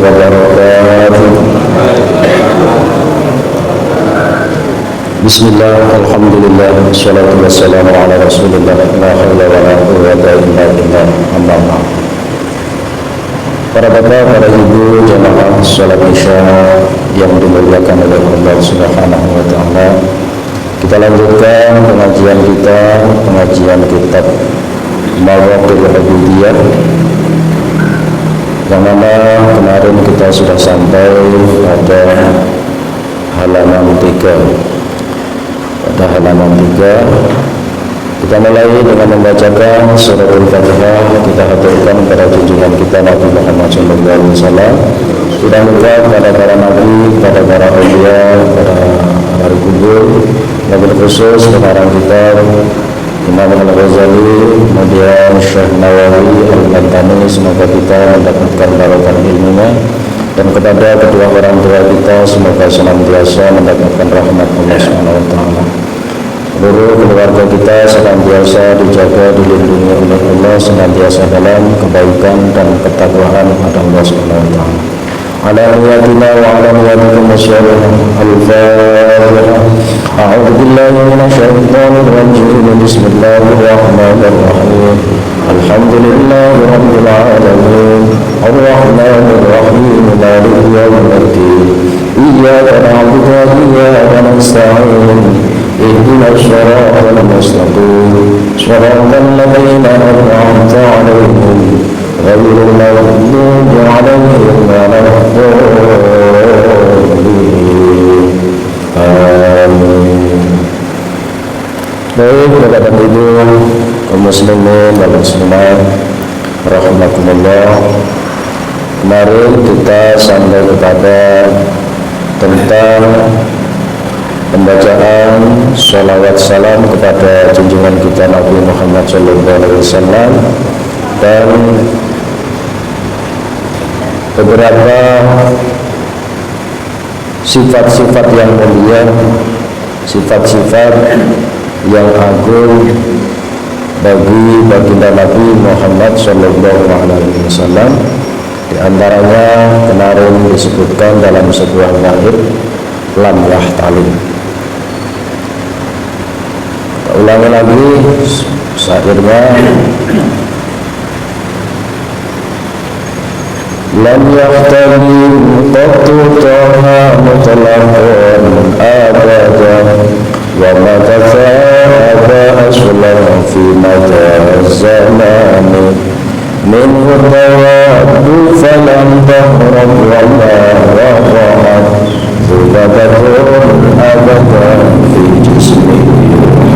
wabarakatuh. Bismillah, alhamdulillah, wassalatu wassalamu ala rasulillah, la hawla wa la quwwata illa billah, amma ba'd. Para bapak, para ibu, jamaah salat isya yang dimuliakan oleh Allah Subhanahu wa taala. Kita lanjutkan pengajian kitab Mawaqil Ubudiyah, yang mana kemarin kita sudah sampai pada halaman 3. Pada halaman 3 kita mulai dengan membacakan surat Al-Fatihah. Kita haturkan pada junjungan kita Nabi Muhammad SAW. Sudah lupa pada para nabi, pada para aulia, pada ahli kubur, wabil khusus pengarang kitab Imam Al-Ghazali, kemudian Syekh Nawawi Al-Bantani. Semoga kita mendapatkan barokah ilmunya, dan kepada kedua orang tua kita semoga senantiasa mendapatkan rahmat Allah Subhanahu wa taala. Seluruh keluarga kita senantiasa dijaga, dilindungi oleh Allah, senantiasa dalam kebaikan dan ketakwaan pada Allah Subhanahu wa taala. Ala niyatina wa ala niyatikum wasyarana. Al-Fatihah. A'udzu billahi minasyaitonir rajim. Bismillahirrahmanirrahim. Alhamdulillahi rabbil alamin. Ar-Rahmanir Rahim. Maliki yaumiddin. Iyyaka na'budu wa iyyaka nasta'in. Ihdinas siratal mustaqim. Shiratal ladzina an'amta 'alaihim ghairil maghdubi 'alaihim waladdallin. Amin. Baik, Bapak dan Ibu kaum muslimin dan muslimat rahimakumullah. Kemarin kita sampai kepada tentang pembacaan sholawat salam kepada junjungan kita Nabi Muhammad SAW, dan beberapa sifat-sifat yang mulia, sifat-sifat yang agung bagi baginda Nabi Muhammad SAW. Di antaranya kemarin disebutkan dalam sebuah bait lam yahtalim. Kita ulangi lagi syairnya. Lam yahtalim qattu taha mutlaqan abadan wa ma tafa'aba aslan fi mata zamani minhu tawaddu falam tahrab wa la raqa'at zubadatun abadan fi jismi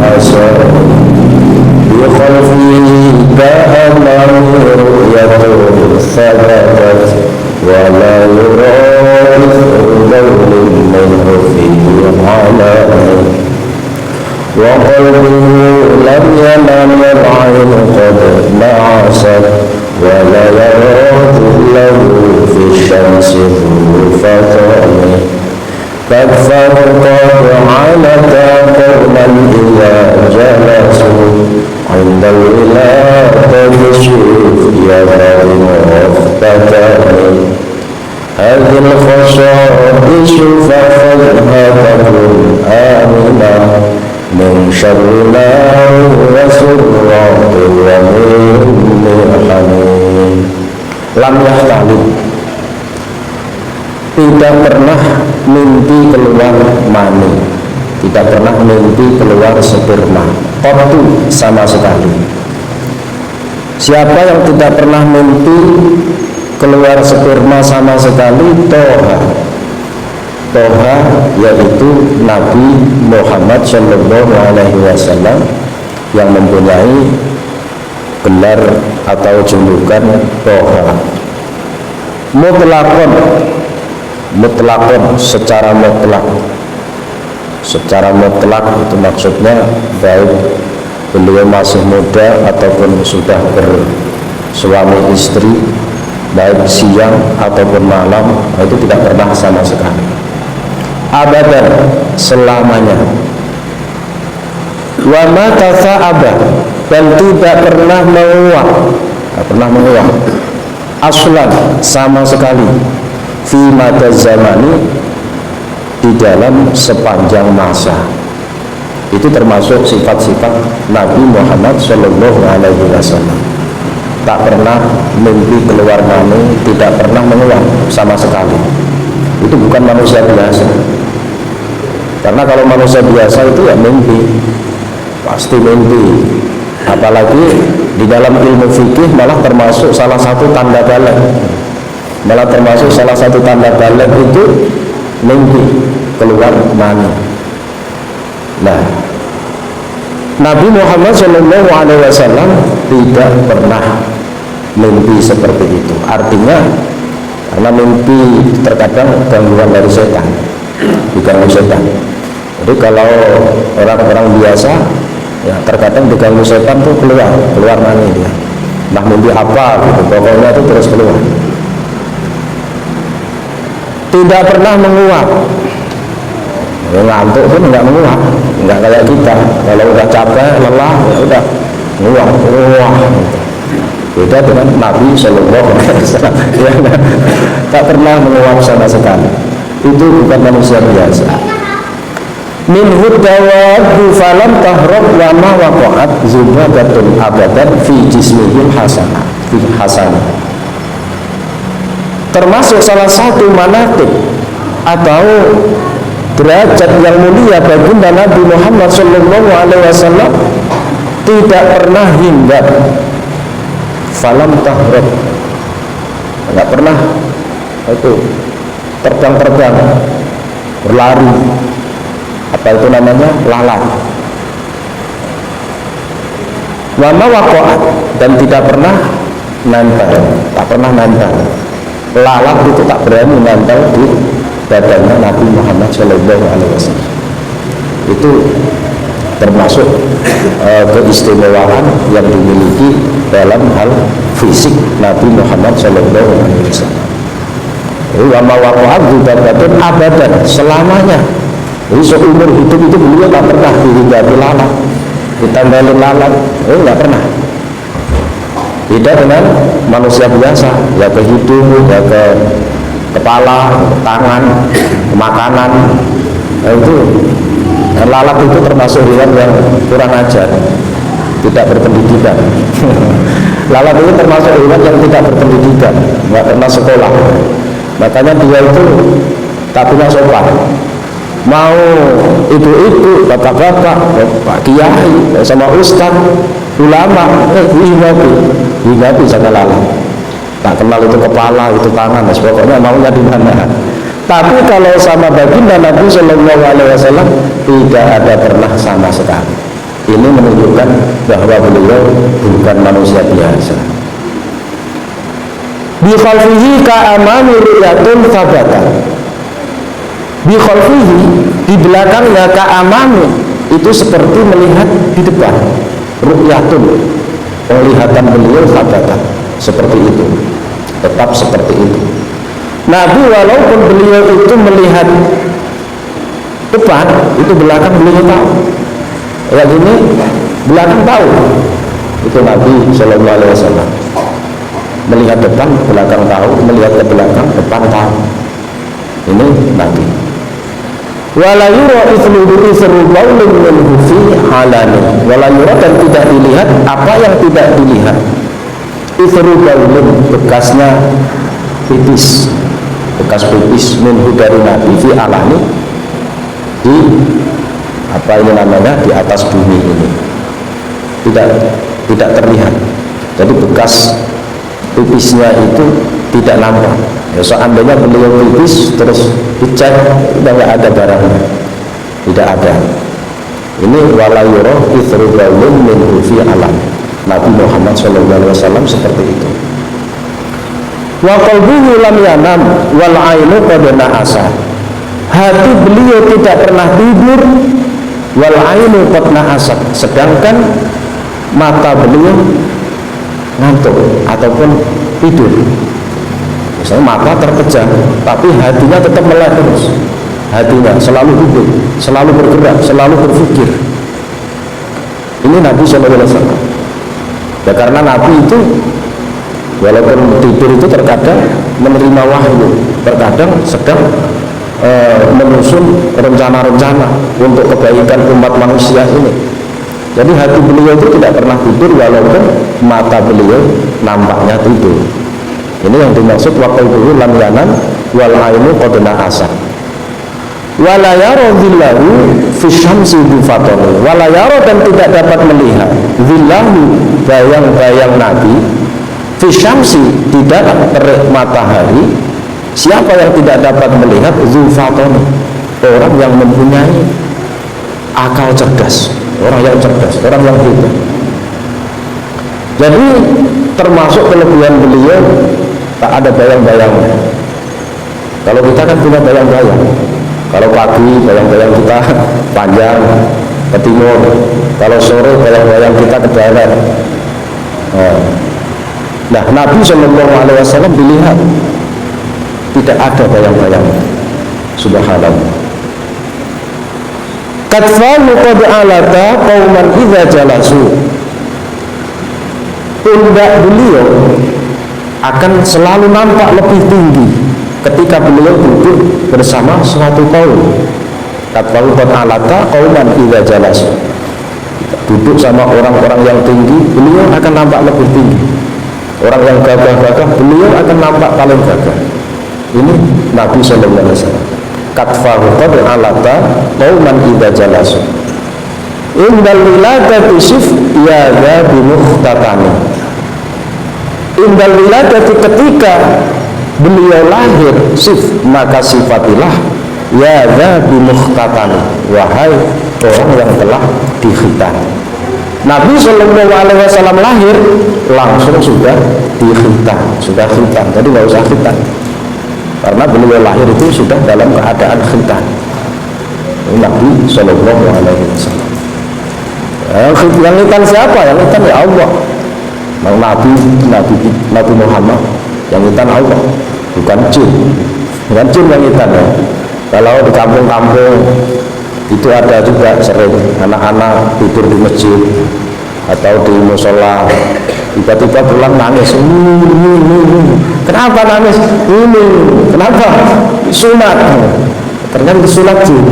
hasan bi khalfihi ka'amani ru'yatun sabatat wa la yura'if dawlin minhu fi alami wa qalbuhu lam yanam al-'ayn qad na'asat wa la yaratu lahu fi syamsi fatani takfar qad 'alata qawman ila jalasu 'inda al-wilayati bisyuf yadari muhtatani hadhil khasaisu fa'fadha takun amina min syarri ma wa surrati wa min hamim. Lam yahtalim, tidak pernah mimpi keluar mani, tidak pernah mimpi keluar sperma, qattu sama sekali. Siapa yang tidak pernah mimpi keluar sperma sama sekali? Toha yaitu Nabi Muhammad SAW, yang mempunyai gelar atau julukan Toha. Mutlakon secara mutlak itu maksudnya baik beliau masih muda ataupun sudah bersuami istri, baik siang ataupun malam, itu tidak pernah sama sekali. Abadan, selamanya. Wa ma tasa'aba, dan tidak pernah menguap, aslan sama sekali. fi madaz zamani, di dalam sepanjang masa. Itu termasuk sifat-sifat Nabi Muhammad Shallallahu Alaihi Wasallam. Tak pernah mimpi keluar mani, tidak pernah menguap sama sekali. Itu bukan manusia biasa. Karena kalau manusia biasa itu ya mimpi, pasti mimpi. Apalagi di dalam ilmu fikih malah termasuk salah satu tanda balik. Malah termasuk salah satu tanda balik itu mimpi keluar mani. Nah, Nabi Muhammad Shallallahu Alaihi Wasallam tidak pernah mimpi seperti itu. Artinya karena mimpi terkadang gangguan dari setan, diganggu setan. Jadi kalau orang-orang biasa ya terkadang diganggu setan tuh keluar mani dia. Nah mimpi apa gitu, pokoknya itu terus keluar. Tidak pernah menguap. Ya, ngantuk pun nggak menguap, nggak kayak kita. Kalau udah capek, lelah, ya udah menguap. Beda dengan Nabi Shallallahu Alaihi Wasallam. Ya, tak pernah menguap sama sekali. Itu bukan manusia biasa. Min hudawadu falam tahrab wa ma waqa'at zubadatun abadan fi jismihim hasanah. Termasuk salah satu manaqib atau derajat yang mulia baginda Nabi Muhammad Shallallahu Alaihi Wasallam, tidak pernah hinggap falam tahrab, nggak pernah itu terbang berlari, apa itu namanya, lalat. Wama waqa'at, dan tidak pernah nempel, tak pernah nempel. Lalat itu tak berani nempel di badannya Nabi Muhammad Shallallahu Alaihi Wasallam. Itu termasuk keistimewaan yang dimiliki dalam hal fisik Nabi Muhammad Shallallahu Alaihi Wasallam. Wama waqa'at zubadatun abadan, selamanya. Jadi seumur hidup itu beliau tak pernah dihinggapi lalat, ditempelin lalat, nggak pernah. Beda dengan manusia biasa, ya ke hidung, ya ke kepala, ke tangan, ke makanan. Nah, itu lalat itu termasuk hewan yang kurang ajar, tidak berpendidikan. Lalat itu termasuk hewan yang tidak berpendidikan, nggak pernah sekolah. Makanya dia itu tak punya sopan. Mau ibu-ibu, bapak-bapak, pak kiai, sama ustaz, ulama, hinggapi sama lalat. Tak kenal itu kepala, itu tangan, pokoknya maunya di mana. Tapi kalau sama baginda Nabi Shallallahu Alaihi Wasallam tidak ada pernah sama sekali. Ini menunjukkan bahwa beliau bukan manusia biasa. Bi khalfihi ka'amani ru'yatun thabatan. Bi khalfihi, di belakangnya, ka'amani, itu seperti melihat di depan. Ru'yatun, penglihatan beliau thabatan, seperti itu, tetap seperti itu. Nabi walaupun beliau itu melihat depan, itu belakang beliau tahu. Ya ini belakang tahu. Itu Nabi Shallallahu Alaihi Wasallam. Melihat depan, belakang tahu. Melihat ke belakang, depan tahu. Ini Nabi. Wala yura isru baulin minhu fi halani. Wala yura, dan tidak dilihat apa yang tidak dilihat. Isru baulin, bekasnya pipis, bekas pipis minhu dari Nabi fi alani, di apa ini namanya, di atas bumi ini tidak terlihat. Jadi bekas pipisnya itu tidak nampak. Ya, seandainya beliau pipis terus dicek, sudah nggak ada barangnya, tidak ada. Ini wala yura ithru baulin minhu fi alam. Nabi Muhammad SAW seperti itu. Wa qalbuhu lam yanam wal ainu qad na'asa. Hati beliau tidak pernah tidur, wal ainu qad na'asa, sedangkan mata beliau ngantuk ataupun tidur. Misalnya mata terpejam, tapi hatinya tetap melek terus. Hatinya selalu hidup, selalu bergerak, selalu berpikir. Ini Nabi SAW. Ya karena Nabi itu Walaupun tidur itu terkadang menerima wahyu, terkadang sedang menyusun rencana-rencana untuk kebaikan umat manusia ini. Jadi hati beliau itu tidak pernah tidur walaupun mata beliau nampaknya tidur. Ini yang dimaksud waqalbuhu lam yanan wal ainu qad na'asa. Wala yara dhillahu fi syamsi bifatani. Wala yara, dan tidak dapat melihat dhillahu, bayang-bayang Nabi, fi syamsi, di dalam terik matahari. Siapa yang tidak dapat melihat zufatani? Orang yang mempunyai akal cerdas, orang yang cerdas, orang yang hebat. Jadi termasuk kelebihan beliau, tak ada bayang-bayangnya. Kalau kita kan punya bayang-bayang. Kalau pagi bayang-bayang kita panjang ke timur, kalau sore bayang-bayang kita ke barat. Nah, Nabi SAW dilihat tidak ada bayang-bayang. Subhanallah. Katfahu qad alata qauman idza jalasu. Pundak beliau akan selalu nampak lebih tinggi ketika beliau duduk bersama suatu kaum. Katfahu qad alata qauman idza jalasu. Duduk sama orang-orang yang tinggi, beliau akan nampak lebih tinggi. Orang yang gagah-gagah, beliau akan nampak paling gagah. Ini Nabi sallallahu alaihi wasallam. Katfahu qad alata qauman idza jalasu. Indal wiladati sif ya bi mukhtatani. Indal wiladati, ketika beliau lahir, sif, maka sifatilah ya bi mukhtatani, wahai orang yang telah dikhitan. Nabi sallallahu alaihi wasallam lahir langsung sudah dikhitan, sudah khitan. Jadi nggak usah khitan, karena beliau lahir itu sudah dalam keadaan khitan. Nabi sallallahu alaihi wasallam. Yang khitan siapa? Yang khitan ya Allah. Nabi Muhammad yang khitan Allah, bukan jin. Bukan jin yang khitan ya. Kalau di kampung-kampung itu ada juga sering anak-anak tidur di masjid atau di musola, tiba-tiba pulang nangis. Kenapa nangis? Ini kenapa? Sunat. Ternyata disunat jin.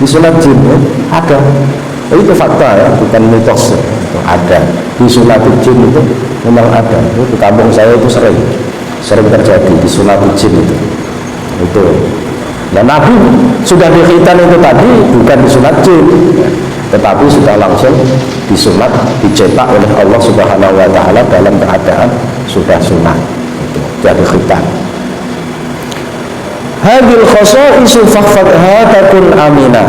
Disunat jin ada. Itu fakta ya, bukan mitos. Ada. Disunat jin itu memang ada. Itu di kampung saya itu sering terjadi disunat jin itu. Itu. Dan Nabi sudah dikhitan itu tadi bukan disunat jin, tetapi sudah langsung disunat, dicetak oleh Allah Subhanahu wa taala dalam keadaan sudah sunat. Jadi khitan. Hadil khasaisu fakhfadha takun aminah.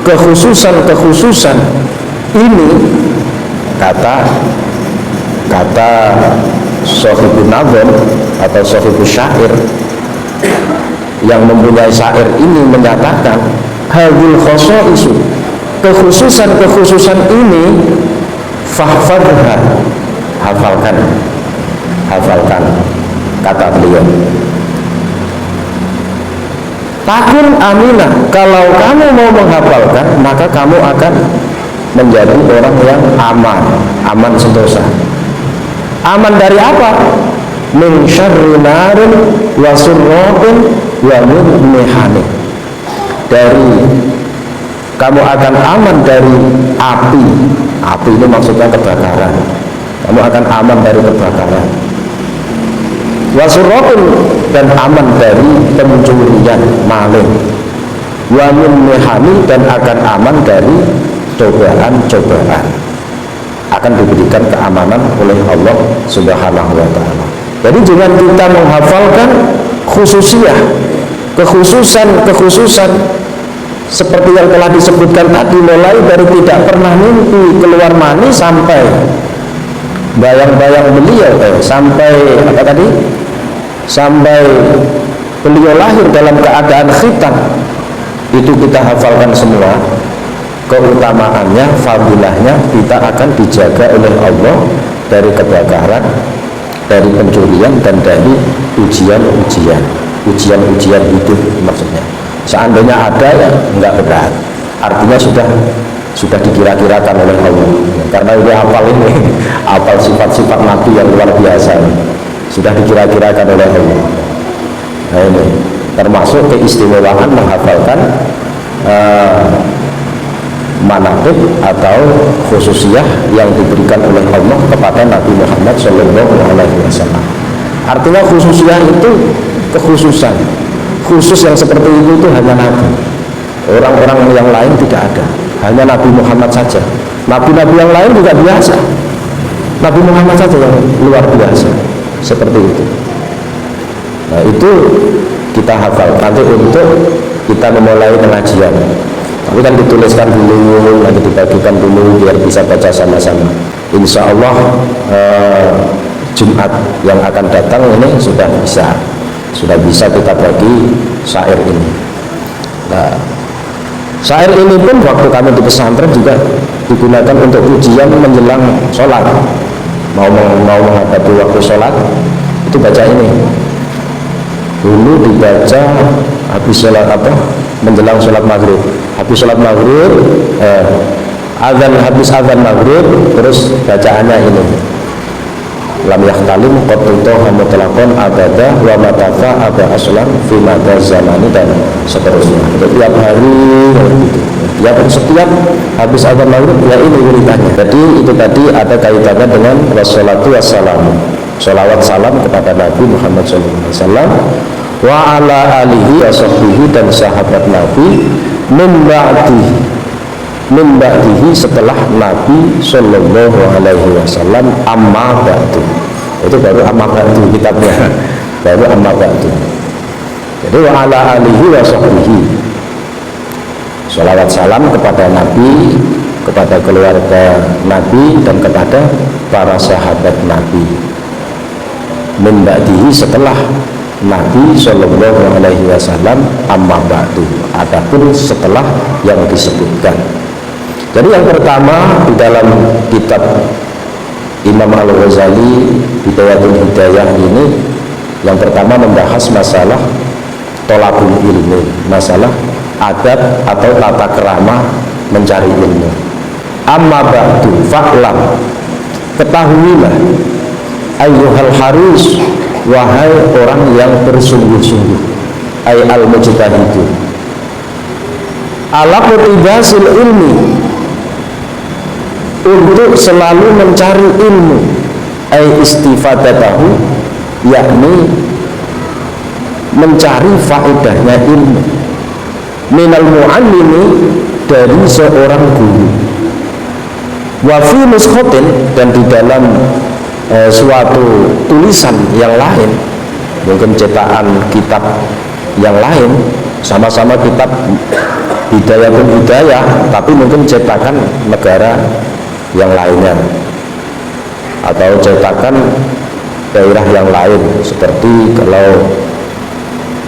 Kekhususan ini kata Sohibun Nazm atau Sohibun Syair yang mempunyai syair ini menyatakan hadil khasaisu, kekhususan ini fahfadha, hafalkan kata beliau. Takun aminah, kalau kamu mau menghafalkan maka kamu akan menjadi orang yang aman sentosa. Aman dari apa? Min syarri narin wa surratin wa min mihani. Dari kamu akan aman dari api. Api itu maksudnya kebakaran. Kamu akan aman dari kebakaran. Wa surratin, dan aman dari pencurian, maling. Wa min mihani, dan akan aman dari cobaan-cobaan. Akan diberikan keamanan oleh Allah Subhanahu wa taala. Jadi dengan kita menghafalkan kekhususan seperti yang telah disebutkan tadi, mulai dari tidak pernah mimpi keluar mani sampai bayang-bayang beliau sampai apa tadi? Sampai beliau lahir dalam keadaan khitan. Itu kita hafalkan semua. Keutamaannya, fadilahnya, kita akan dijaga oleh Allah dari kebakaran, dari pencurian, dan dari ujian-ujian hidup maksudnya. Seandainya ada ya enggak berat, artinya sudah dikira-kirakan oleh Allah, karena udah hafal ini, hafal sifat-sifat Nabi yang luar biasa. sudah dikira-kirakan oleh Allah. Nah ini termasuk keistimewaan menghafalkan manaqib atau khususiyah yang diberikan oleh Allah kepada Nabi Muhammad SAW. Artinya khususiyah itu kekhususan, khusus yang seperti itu hanya Nabi. Orang-orang yang lain tidak ada, hanya Nabi Muhammad saja. Nabi-nabi yang lain juga biasa, Nabi Muhammad saja yang luar biasa seperti itu. Nah itu kita hafal nanti untuk kita memulai pengajian. Tapi kan dituliskan dulu, nanti dibagikan dulu biar bisa baca sama-sama. Insya Allah Jumat yang akan datang ini sudah bisa kita bagi syair ini. Nah, syair ini pun waktu kami di pesantren juga digunakan untuk ujian menjelang sholat. Mau menghadapi waktu sholat itu baca ini. Dulu dibaca habis sholat menjelang sholat maghrib. Habis sholat maghrib, habis azan maghrib, terus bacaannya ini. Lam yahtalim qad tutoha mutlaqan abada wa matafa aba aslan fi mata zamani dan seterusnya. Setiap hari setiap habis azan maghrib ya ini wiridannya. Jadi itu tadi ada kaitannya dengan wassalatu wassalamu, sholawat salam kepada Nabi Muhammad SAW wa ala alihi wa sahbihi dan sahabat Nabi min ba'dihi setelah Nabi Sallallahu Alaihi Wasallam amma ba'du. Itu baru amma ba'du kitabnya, baru amma ba'du. Jadi wa ala alihi wa sahbihi, sholawat salam kepada Nabi, kepada keluarga Nabi dan kepada para sahabat Nabi. Min ba'dihi setelah Nabi Sallallahu Alaihi Wasallam amma ba'du, adapun setelah yang disebutkan. Jadi yang pertama di dalam kitab Imam Al-Ghazali Bidayatul Hidayah ini, yang pertama membahas masalah tolabul ilmi, masalah adab atau tata kerama mencari ilmu. Amma ba'du fa'lam, ketahuilah ayyuhal haris, wahai orang yang bersungguh-sungguh, ay al-mujtahidu ala qutibasil ilmi, untuk selalu mencari ilmu, ay istifadatahu, yakni mencari faedahnya ilmu, minal mu'allimi, dari seorang guru, wa fi nuskhatin, dan di dalam suatu tulisan yang lain, mungkin cetakan kitab yang lain, sama-sama kitab Hidayatul Hidayah, tapi mungkin cetakan negara yang lainnya atau cetakan daerah yang lain, seperti kalau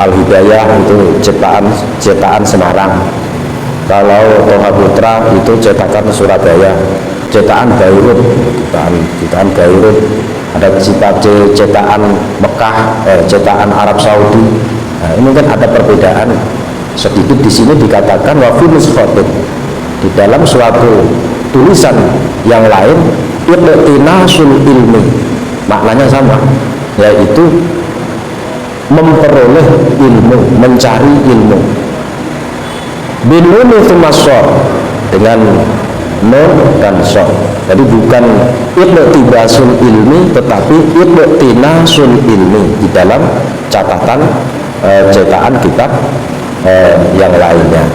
Al-Hidayah itu cetakan Semarang, kalau Toha Putra itu cetakan Surabaya, cetakan Beirut, cetakan Beirut, ada cetakan Mekah, cetakan Arab Saudi. Nah, ini kan ada perbedaan sedikit. Di sini dikatakan wa fi nuskhatin, di dalam suatu tulisan yang lain, iqtinasul ilmi, maknanya sama, yaitu memperoleh ilmu, mencari ilmu. Binuni thumassor, dengan nun dan sor. Jadi bukan iqtibasul ilmi, tetapi iqtinasul ilmi di dalam catatan cetakan kitab yang lainnya.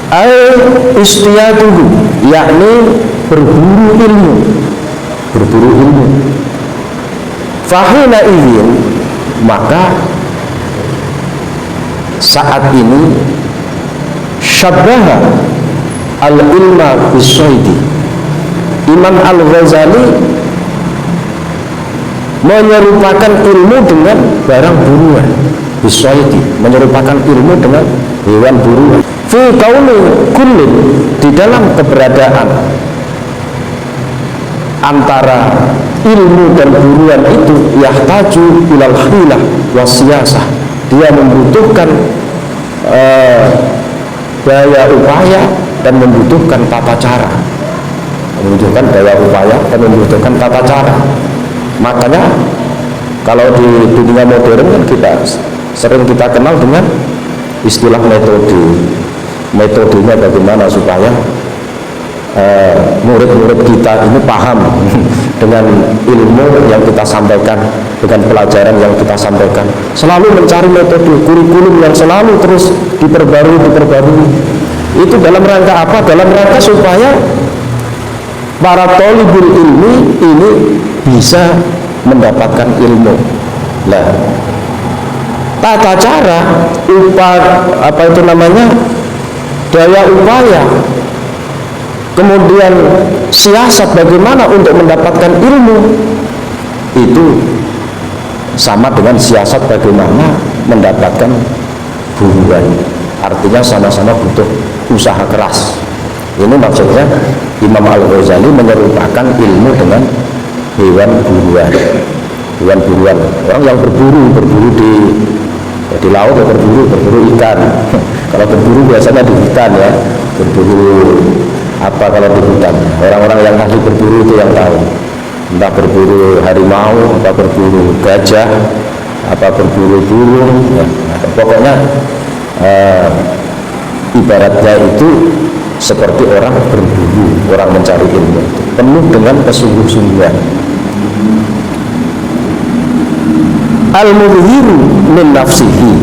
Ai istiyaduhu, yakni berburu ilmu, berburu ilmu. Fahina izin, maka saat ini syabbaha al-ilma bisoidi, Imam Al-Ghazali menyerupakan ilmu dengan barang buruan, bisoidi, menyerupakan ilmu dengan hewan buruan. Fi kauni kullin, di dalam keberadaan antara ilmu dan buruan itu, yahtaju ilal hilah wasiyasah, dia membutuhkan daya upaya dan membutuhkan tata cara, membutuhkan daya upaya dan membutuhkan tata cara. Makanya kalau di dunia modern kan kita kenal dengan istilah metode. Metodenya bagaimana supaya murid-murid kita ini paham dengan ilmu yang kita sampaikan, dengan pelajaran yang kita sampaikan. Selalu mencari metode, kurikulum yang selalu terus diperbarui. Itu dalam rangka apa? Dalam rangka supaya para thalibul ilmi ini bisa mendapatkan ilmu. Nah, tata cara, daya upaya, kemudian siasat bagaimana untuk mendapatkan ilmu, itu sama dengan siasat bagaimana mendapatkan buruan. Artinya sama-sama butuh usaha keras. Ini maksudnya Imam Al-Ghazali menyerupakan ilmu dengan hewan buruan. Orang yang berburu di laut ya, berburu ikan. Kalau berburu biasanya di hutan ya, berburu apa kalau di hutan. Orang-orang yang ahli berburu itu yang tahu. Entah berburu harimau, atau berburu gajah, apa berburu burung ya. Pokoknya ibaratnya itu seperti orang berburu, orang mencari ilmu, penuh dengan kesungguh-sungguhan. Al-mudhiru min nafsihi,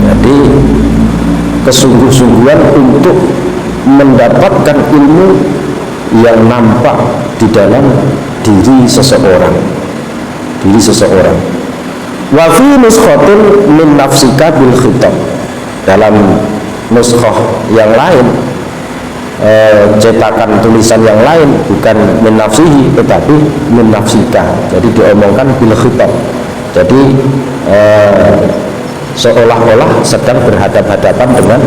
jadi kesungguh-sungguhan untuk mendapatkan ilmu yang nampak di dalam diri seseorang. Wa fi nuskhatin min nafsika bil khitab, dalam nuskhah yang lain, cetakan tulisan yang lain, bukan min nafsihi tetapi min nafsika, jadi diomongkan bil khitab. Jadi seolah-olah sedang berhadapan dengan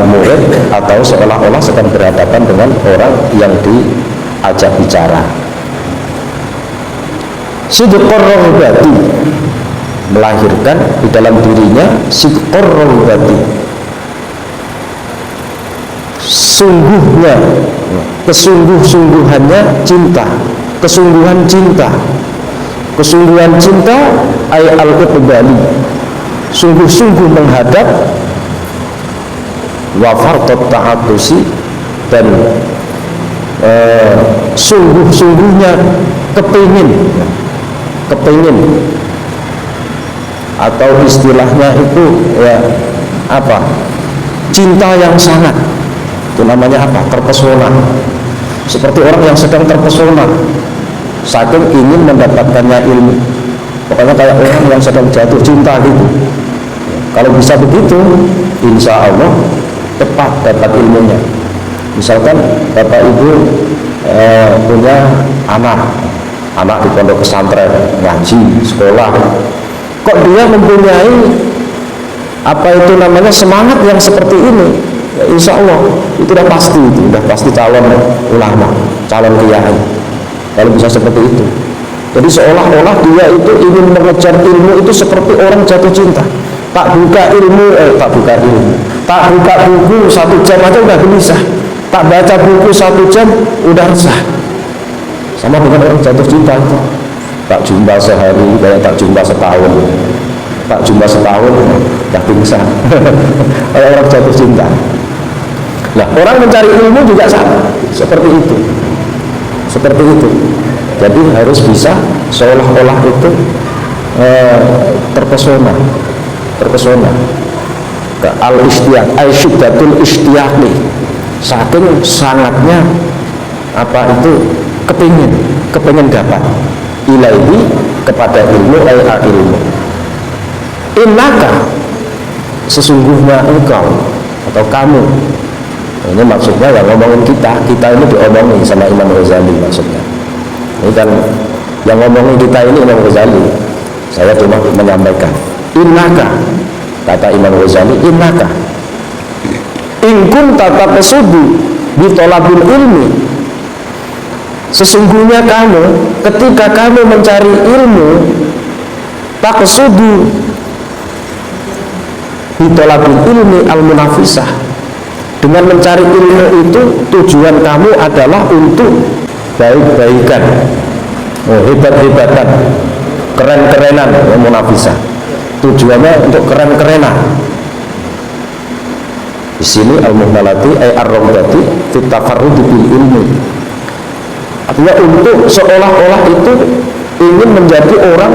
murid, atau seolah-olah sedang berhadapan dengan orang yang diajak bicara. Sidqur raghbati, melahirkan di dalam dirinya sidqur raghbati, sungguhnya, kesungguh-sungguhannya cinta, kesungguhan cinta ay al-iqbali, sungguh-sungguh menghadap, wa fartat ta'atusi, dan sungguh-sungguhnya kepingin, atau istilahnya itu ya apa, cinta yang sangat, itu namanya apa, terpesona, seperti orang yang sedang terpesona saking ingin mendapatkannya ilmu. Pokoknya kayak orang yang sedang jatuh cinta gitu. Kalau bisa begitu, insya Allah tepat dapat ilmunya. Misalkan bapak ibu punya anak di pondok pesantren, ngaji, sekolah, kok dia mempunyai semangat yang seperti ini, ya insya Allah itu udah pasti calon ulama, calon kiai. Kalau bisa seperti itu, jadi seolah-olah dia itu ingin mengejar ilmu itu seperti orang jatuh cinta. Tak buka buku 1 jam aja udah gelisah, tak baca buku 1 jam udah resah. Sama dengan orang jatuh cinta itu. Tak jumpa sehari kayak tak jumpa setahun, udah pingsan. Kayak orang jatuh cinta. Nah, orang mencari ilmu juga sama, seperti itu. Jadi harus bisa seolah-olah itu terpesona. Ke al-istiyaq, syiddatul istiyaqi, saking sangatnya kepingin dapat ilaihi, kepada ilmu, ilmu. Innaka, sesungguhnya engkau atau kamu. Ini maksudnya yang ngomongin kita ini diomongin sama Imam Ghazali maksudnya. Ini kan yang ngomongin kita ini Imam Ghazali. Saya cuma menyampaikan. Innaka, kata Imam Ghazali, innaka in kunta taqsudu bi talabil ilmi, sesungguhnya kamu ketika kamu mencari ilmu, taqsudu bi talabil ilmi al-munafisah, dengan mencari ilmu itu tujuan kamu adalah untuk baik-baikan, hebat-hebatan, keren-kerenan, munafisah. Tujuannya untuk keren-kerenan. Di sini al-muhmalati ay ar-raghbati fi tafarrudi bil ilmi. Artinya untuk seolah-olah itu ingin menjadi orang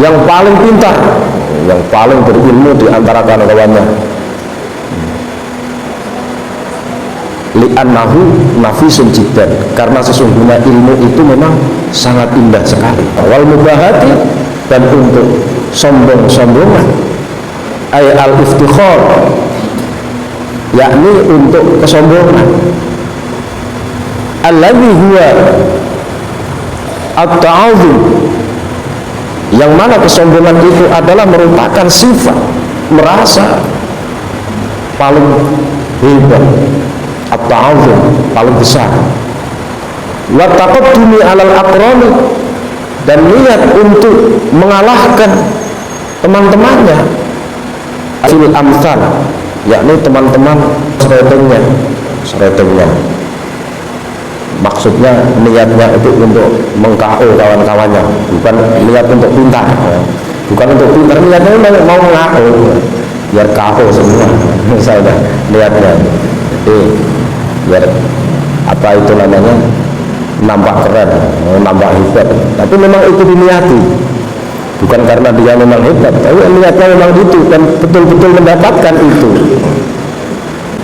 yang paling pintar, yang paling berilmu di antara kawan-kawannya. Li'annahu nafisun jiddan, karena sesungguhnya ilmu itu memang sangat indah sekali. Wal mubahati, dan untuk sombong-sombongan, ay al-iftikhar, yakni untuk kesombongan. Alladhi huwa at-ta'adzum, yang mana kesombongan itu adalah merupakan sifat merasa paling hebat, at-ta'adzum, paling besar. Wa taqaddumi 'alal aqrani, dan niat untuk mengalahkan teman-temannya, fil amsal, yakni teman-teman seretengnya. Maksudnya niatnya itu untuk meng-KO kawan-kawannya, bukan niat untuk pintar, bukan untuk pintar, niatnya mau meng-KO biar KO semua misalnya niatnya. Jadi biar apa itu namanya, nampak keren, nampak hebat, tapi memang itu diniati, bukan karena dia memang hebat, tapi niatnya memang itu dan betul-betul mendapatkan itu.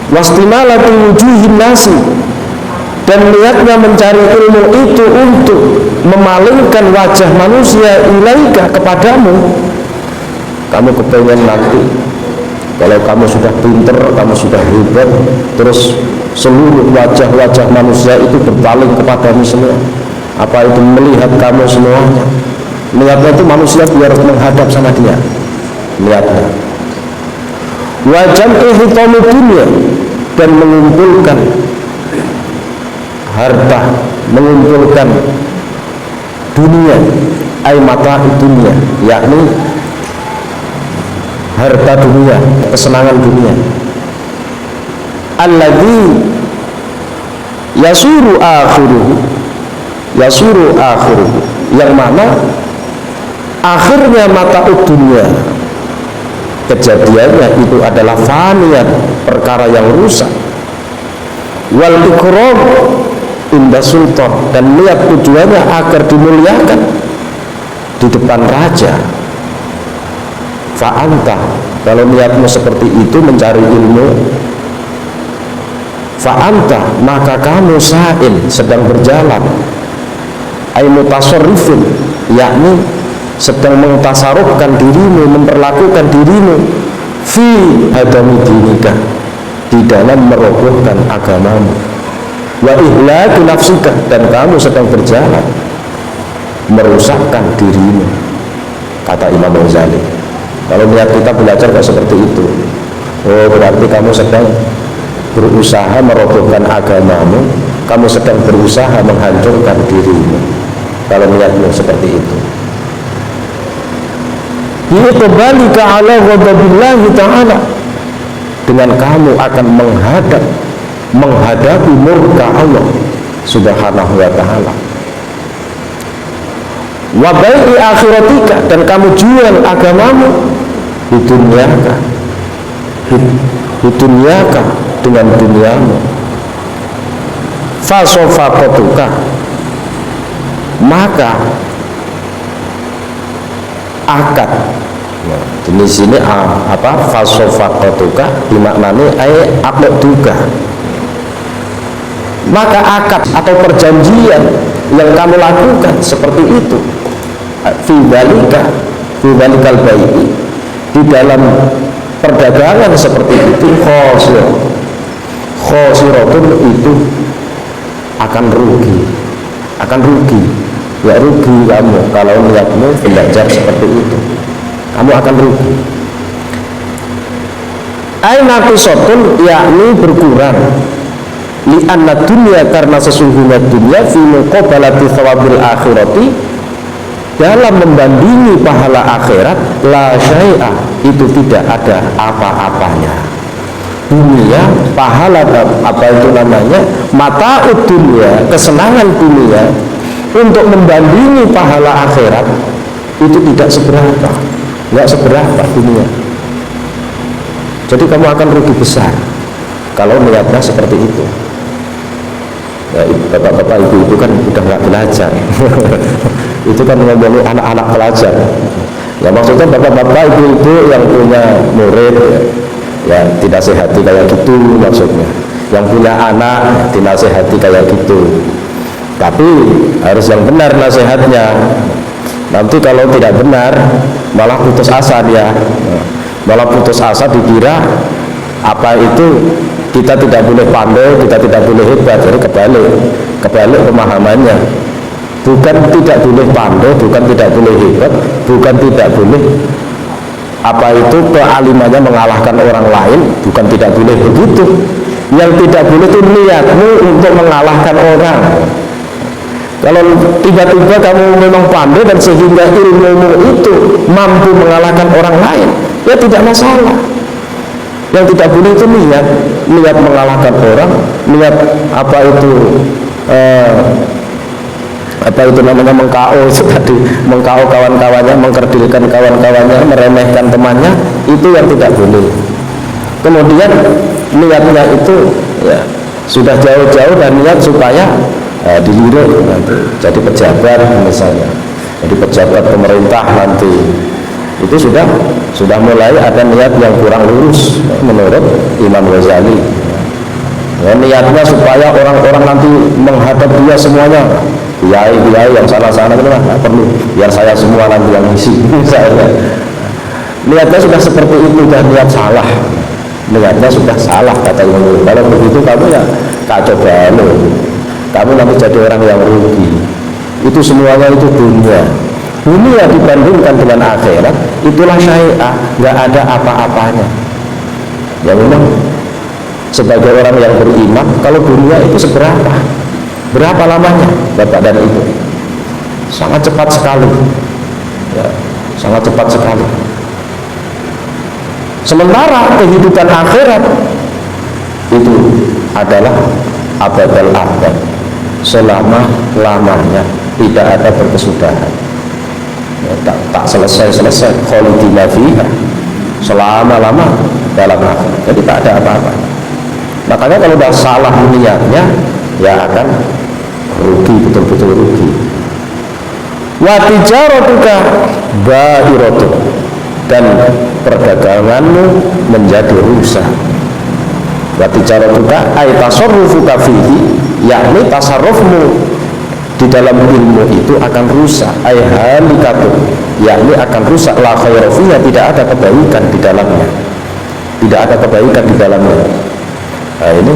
Wastimalatu wujuhin nasi, dan niatnya mencari ilmu itu untuk memalingkan wajah manusia ilaika, kepadamu. Kamu kepengen nanti kalau kamu sudah pinter, kamu sudah hebat, terus seluruh wajah-wajah manusia itu berpaling kepadamu semua. Apa itu? Melihat kamu semuanya. Niatnya itu manusia biar menghadap sama dia, niatnya. Wajah ihitami dunia, dan mengumpulkan harta, mengumpulkan dunia, ay mata dunia, yakni harta dunia, kesenangan dunia. Alladzi yasuru akhiruhu, yang mana akhirnya mata dunia, kejadiannya itu adalah fanian, perkara yang rusak. Wal ikram inda sultan, dan niat tujuannya agar dimuliakan di depan raja. Fa'anta, kalau niatmu seperti itu mencari ilmu, fa'anta, maka kamu sa'in, sedang berjalan, ay mutasarrifin, yakni sedang mentasarufkan dirimu, memperlakukan dirimu fi hadami dinika, di dalam merobohkan agamamu. Wa ihlaki nafsika, dan kamu sedang berjalan merusakkan dirimu, kata Imam Ghazali. Kalau niat kita belajar kok seperti itu, oh berarti kamu sedang berusaha merobohkan agamamu, kamu sedang berusaha menghancurkan dirimu. Kalau niatmu seperti itu, bi'qbalika ala ghadabillahi ta'ala, dengan kamu akan menghadapi murka Allah subhanahu wa ta'ala. Wa bai'i akhiratika, dan kamu jual agamamu, hidunyaka, dengan duniamu. Fasofaqatuka, maka akad. Nah, di sini apa? Fasofaqatuka dimaknani ay aqduka, maka akad atau perjanjian yang kamu lakukan seperti itu, fi dzalikal bai'i, di dalam perdagangan seperti itu, khosiratun, itu akan rugi, ya rugi kamu kalau niatmu belajar seperti itu, kamu akan rugi. Aina qisatun, yakni berkurang, li'anna dunya, karena sesungguhnya dunia, fi muqabalati thawabil akhirati, dalam membandingi pahala akhirat, la syai'a, itu tidak ada apa-apanya. Dunia, pahala apa itu namanya, mata dunia, kesenangan dunia, untuk membandingi pahala akhirat itu tidak seberapa, nggak seberapa dunia. Jadi kamu akan rugi besar kalau niatnya seperti itu. Ya, bapak-bapak ibu-ibu kan udah nggak belajar. Itu kan ngomongin anak-anak pelajar. Ya maksudnya bapak-bapak ibu-ibu yang punya murid ya dinasehati kayak gitu maksudnya. Yang punya anak dinasehati kayak gitu. Tapi harus yang benar nasihatnya. Nanti kalau tidak benar malah putus asa dia. Malah putus asa dikira apa itu kita tidak boleh pandai, kita tidak boleh hebat. Jadi kebalik pemahamannya. Bukan tidak boleh pandai, bukan tidak boleh hebat, bukan tidak boleh apa itu kealimannya mengalahkan orang lain, bukan tidak boleh begitu. Yang tidak boleh itu niatmu untuk mengalahkan orang. Kalau tiba-tiba kamu memang pandai dan sehingga ilmumu itu mampu mengalahkan orang lain, ya tidak masalah. Yang tidak boleh itu niat mengalahkan orang, niat apa itu namanya mengkao itu tadi, mengkao kawan-kawannya, mengkerdilkan kawan-kawannya, meremehkan temannya, itu yang tidak boleh. Kemudian niatnya itu ya sudah jauh-jauh dan niat supaya dilirik nanti jadi pejabat misalnya, jadi pejabat pemerintah nanti, itu sudah mulai ada niat yang kurang lurus menurut Imam Ghazali. Ya, niatnya supaya orang-orang nanti menghadap dia semuanya, kiai-kiai yang sana-sana itu nggak perlu, biar saya semua nanti yang ngisi misalnya. Niatnya sudah seperti itu dan niat salah, niatnya sudah salah kata Imam. Kalau begitu kamu ya kacau balau, kamu nanti jadi orang yang rugi. Itu semuanya itu dunia dibandingkan dengan akhirat itulah syai'ah, nggak ada apa-apanya. Ya memang sebagai orang yang beriman, kalau dunia itu seberapa, berapa lamanya bapak dan ibu? Sangat cepat sekali ya, sangat cepat sekali. Sementara kehidupan akhirat itu adalah abadal abad, selama-lamanya, tidak ada berkesudahan ya, tak selesai khalidina fiha, selama-lama dalam akhirat. Jadi tak ada apa-apa. Makanya kalau sudah salah niatnya ya akan rugi, betul-betul rugi. Wa tijaratuka ba'iratu, dan perdaganganmu menjadi rusak. Wa tijaratuka ay tasarrufuka fihi, yakni tasarrufmu di dalam ilmu itu akan rusak. Ay halikatu, yakni akan rusak. La khairu fiha, tidak ada kebaikan di dalamnya, tidak ada kebaikan di dalamnya. Nah ini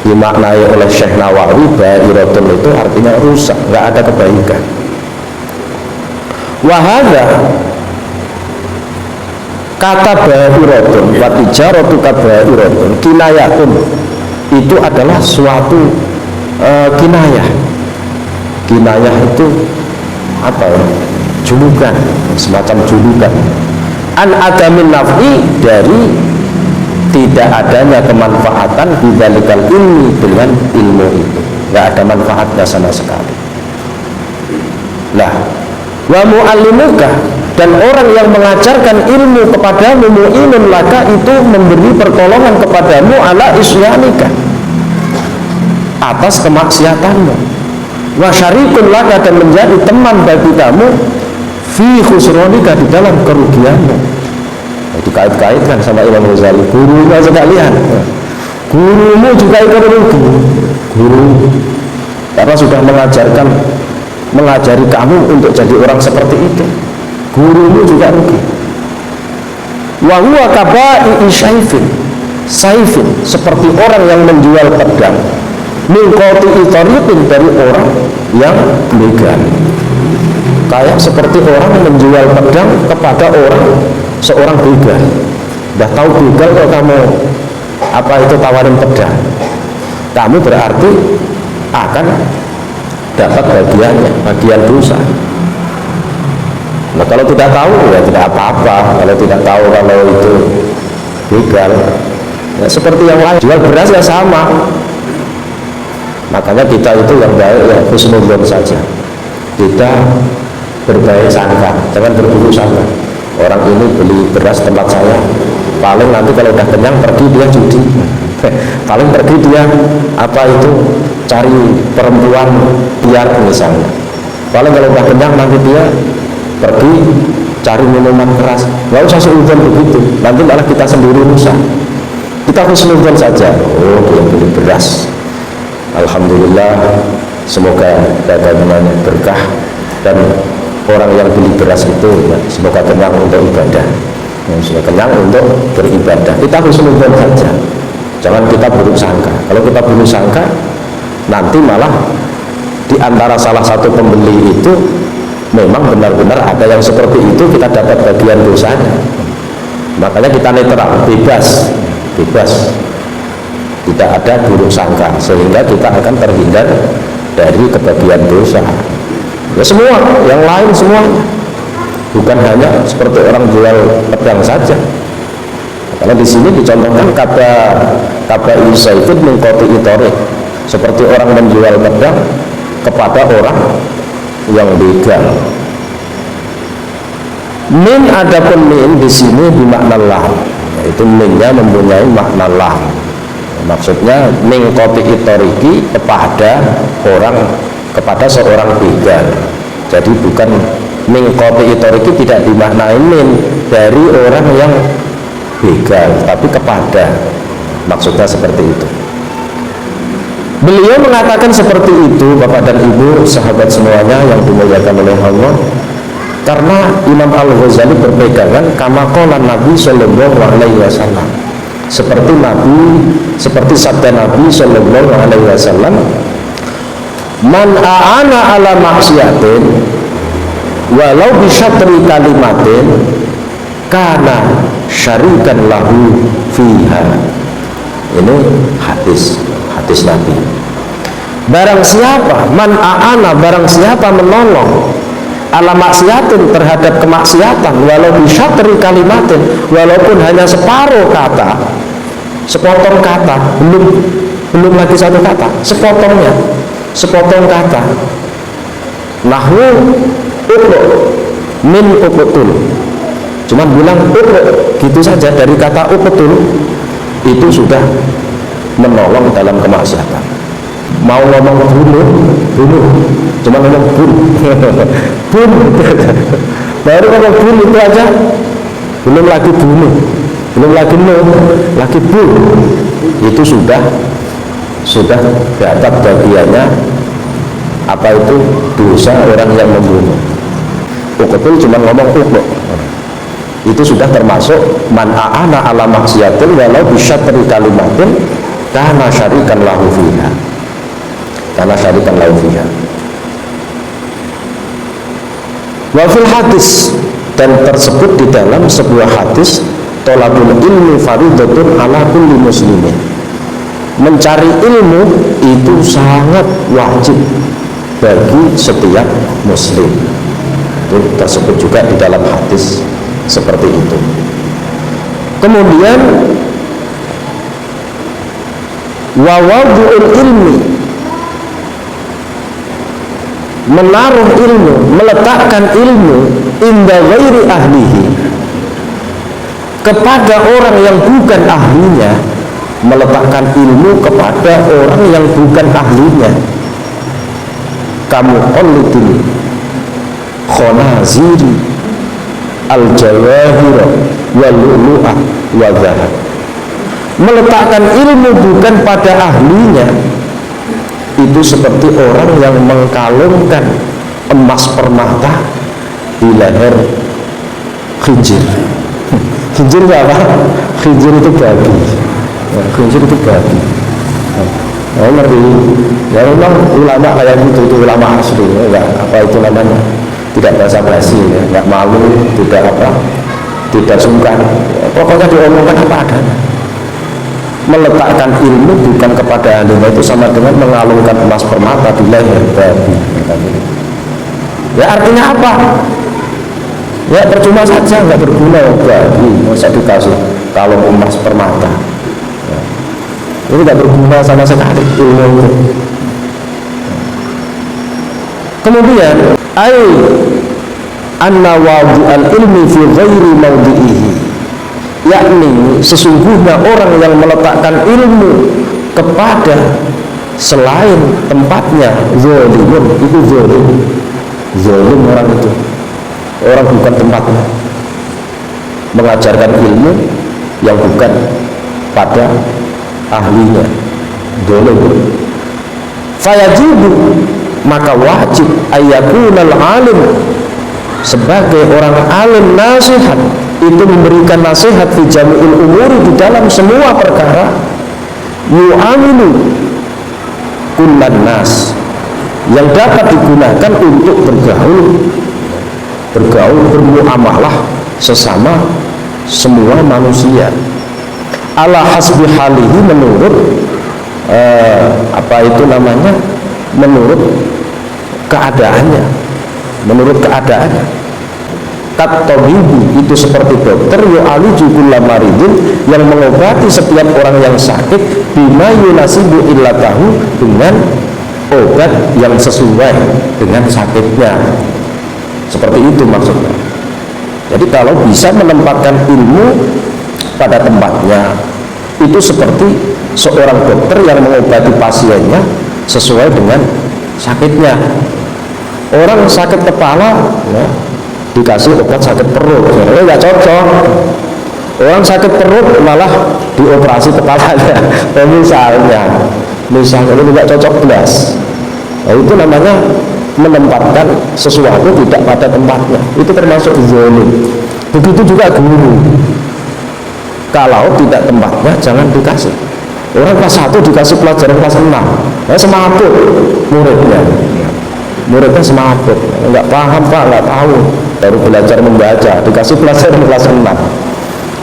dimaknai oleh Syekh Nawawi, ba'iratun itu artinya rusak, nggak ada kebaikan. Wahada kata ba'iratun wa tijaratuka ba'iratun kinayatun, itu adalah suatu kinayah. Kinayah itu apa ya? Julukan, semacam julukan. An adamin naf'i, dari tidak adanya kemanfaatan bidzalikal ilmi, dengan ilmu itu nggak ada manfaatnya sama sekali. Nah, wa muallimuka, dan orang yang mengajarkan ilmu kepadamu, mu'inun laka, itu memberi pertolongan kepadamu ala isyanika, atas kemaksiatanmu. Wa syarikun laka, dan menjadi teman bagi kamu fi khusronika, di dalam kerugianmu. Dikait-kaitkan sama Imam Ghazali, gurunya sekalian, gurumu juga ikut rugi. Guru karena sudah mengajari kamu untuk jadi orang seperti itu, gurumu juga rugi. Wa huwa kaba'i saifin, seperti orang yang menjual pedang, min qati'i tariqin, dari orang yang begal. Kayak seperti orang menjual pedang kepada seorang begal. Udah tahu begal, kalau kamu apa itu tawarin pedang, kamu berarti akan dapat bagian dosa. Nah kalau tidak tahu ya tidak apa-apa. Kalau tidak tahu kalau itu begal, ya seperti yang lain. Jual beras ya sama. Makanya kita itu yang baik ya husnudzon saja, kita berbaik sangka, jangan berburuk sangka. Orang ini beli beras tempat saya, paling nanti kalau udah kenyang pergi dia judi, paling pergi dia apa itu cari perempuan biar misalnya, paling kalau udah kenyang nanti dia pergi cari minuman keras. Nggak usah seuzon begitu, nanti malah kita sendiri rusak. Kita husnudzon saja. Oh, dia beli beras, alhamdulillah, semoga dagangannya berkah, dan orang yang beli beras itu ya, semoga kenyang untuk ibadah, semoga kenyang untuk beribadah. Kita husnudzon saja, jangan kita buruk sangka. Kalau kita buruk sangka, nanti malah di antara salah satu pembeli itu memang benar-benar ada yang seperti itu, kita dapat bagian dosanya. Makanya kita netral, bebas, tidak ada buruk sangka, sehingga kita akan terhindar dari kebagian dosa. Ya semua, yang lain semuanya, bukan hanya seperti orang jual pedang saja. Karena di sini dicontohkan kata Isa itu mengkoti itorik, seperti orang menjual pedang kepada orang yang begal. Min, adapun min di sini bermakna lah, yaitu minnya mempunyai makna lah. Maksudnya mengkoti itoriki kepada seorang begal. Jadi bukan mengkoti itoriki, tidak dimaknai min dari orang yang begal, tapi kepada, maksudnya seperti itu. Beliau mengatakan seperti itu, Bapak dan Ibu, sahabat semuanya yang dimuliakan oleh Allah, karena Imam Al-Ghazali berpegangan kama qala Nabi sallallahu alaihi wasallam, seperti sabda Nabi sallallahu alaihi wasallam, man a'ana ala maksiatin walau bisyatri kalimatin kana syarikan lahu fiha. Ini hadis Nabi. Barang siapa man a'ana, barang siapa menolong ala maksiatin, terhadap kemaksiatan, walau bisyatri kalimatin, walaupun hanya separuh kata, sepotong kata, belum lagi satu kata, sepotong kata, nahwu ukru min ukutul, cuman bilang ukru gitu saja, dari kata ukutul itu sudah menolong dalam kemaksiatan. Mau ngomong bunuh, cuma ngomong bun, baru ngomong bun itu aja, belum lagi bunuh, belum lagi lagi bun, itu sudah dapat bagiannya apa itu dosa orang yang membunuh. Ukutul cuma ngomong ukuk, itu sudah termasuk man a'ana ala maksiatin walau bisyatri kalimatin kana syarikan lahu fiha, karena syarikan lahu fiha. Wa fil hadis, dan tersebut di dalam sebuah hadis, tolabul ilmi faridatun ala kulli muslimin, mencari ilmu itu sangat wajib bagi setiap muslim. Itu tersebut juga di dalam hadis seperti itu. Kemudian wa wad'ul ilmi, menaruh ilmu, meletakkan ilmu inda ghairi ahlihi, kepada orang yang bukan ahlinya, meletakkan ilmu kepada orang yang bukan ahlinya. Kamu qallidil khonaziri al-jawahir wal lu'lu'ah wa dhahab, meletakkan ilmu bukan pada ahlinya, itu seperti orang yang mengkalungkan emas permata di leher khinjir. Khinjir itu apa? Khinjir itu babi. Khinjir itu babi. Ngerti? Ya memang ulama kayak gitu, itu ulama asli, ya, apa itu namanya? Tidak basa-basi, ya, nggak malu, tidak sungkan. Pokoknya diomongkan apa adanya. Meletakkan ilmu bukan kepada ahlinya itu sama dengan mengalungkan emas permata di leher babi. Ya artinya apa? Ya percuma saja, nggak berguna babi, masa dikasih kalung emas permata. Ya. Ini nggak berguna sama sekali ilmu itu. Kemudian anna wadi'al ilmi fi ghairi mawdi'ihi, yakni sesungguhnya orang yang meletakkan ilmu kepada selain tempatnya, zalimun, itu zalim orang itu, orang bukan tempatnya, mengajarkan ilmu yang bukan pada ahlinya, zalim. Fayajibu, maka wajib ayyakunal alim, sebagai orang alim nasihat, itu memberikan nasihat fi jami'il umuri, di dalam semua perkara, yu'amilu kullan nas, yang dapat digunakan untuk bergaul bermuamalah sesama semua manusia, ala hasbi halihi, menurut menurut keadaannya, kat tabibi, itu seperti dokter, yu'aliju kulla maridin, yang mengobati setiap orang yang sakit, bima yunasibu illatahu, dengan obat yang sesuai dengan sakitnya. Seperti itu maksudnya. Jadi kalau bisa menempatkan ilmu pada tempatnya, itu seperti seorang dokter yang mengobati pasiennya sesuai dengan sakitnya. Orang sakit kepala, ya, dikasih obat sakit perut, nggak cocok. Orang sakit perut malah dioperasi kepalanya. misalnya itu nggak cocok belas. Nah, itu namanya menempatkan sesuatu tidak pada tempatnya, itu termasuk zalim. Begitu juga guru, kalau tidak tempatnya jangan dikasih. Orang kelas 1 dikasih pelajaran kelas 6, nah, semaput muridnya semaput, nggak paham Pak, nggak tahu, baru belajar membaca, dikasih pelajaran kelas 6.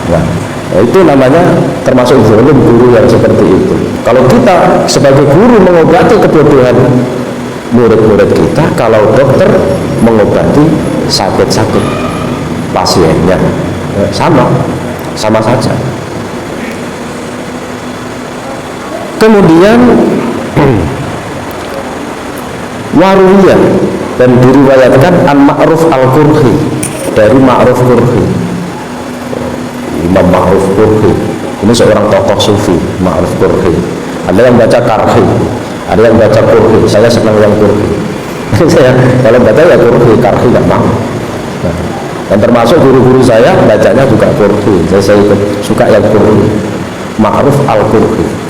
Nah, itu namanya termasuk zalim guru yang seperti itu. Kalau kita sebagai guru mengobati kebodohan murid-murid kita, kalau dokter mengobati sakit-sakit pasiennya, sama saja. Kemudian waruwiyah, dan diriwayatkan an Ma'ruf al-Qurhi, dari Ma'ruf Qurhi, Imam Ma'ruf Qurhi ini seorang tokoh sufi. Ma'ruf Qurhi, ada yang baca Karhi, ada yang baca Qurhi. Saya senang yang Qurhi. Saya kalau baca ya Qurhi, Karhi nggak mau. Nah, dan termasuk guru-guru saya bacanya juga Qurhi. Saya ikut suka yang Qurhi, Ma'ruf al-Qurhi.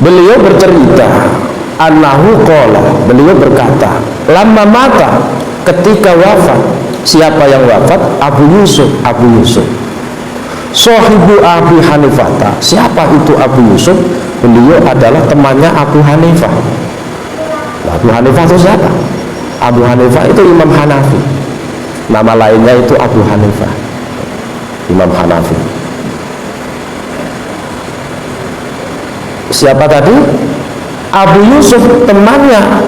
Beliau bercerita, annahu qala, beliau berkata, lama mata, ketika wafat, siapa yang wafat? Abu Yusuf Sohibu Abi Hanifah. Siapa itu Abu Yusuf? Beliau adalah temannya Abu Hanifah. Abu Hanifah itu siapa? Abu Hanifah itu Imam Hanafi, nama lainnya itu Abu Hanifah, Imam Hanafi. Siapa tadi? Abu Yusuf, temannya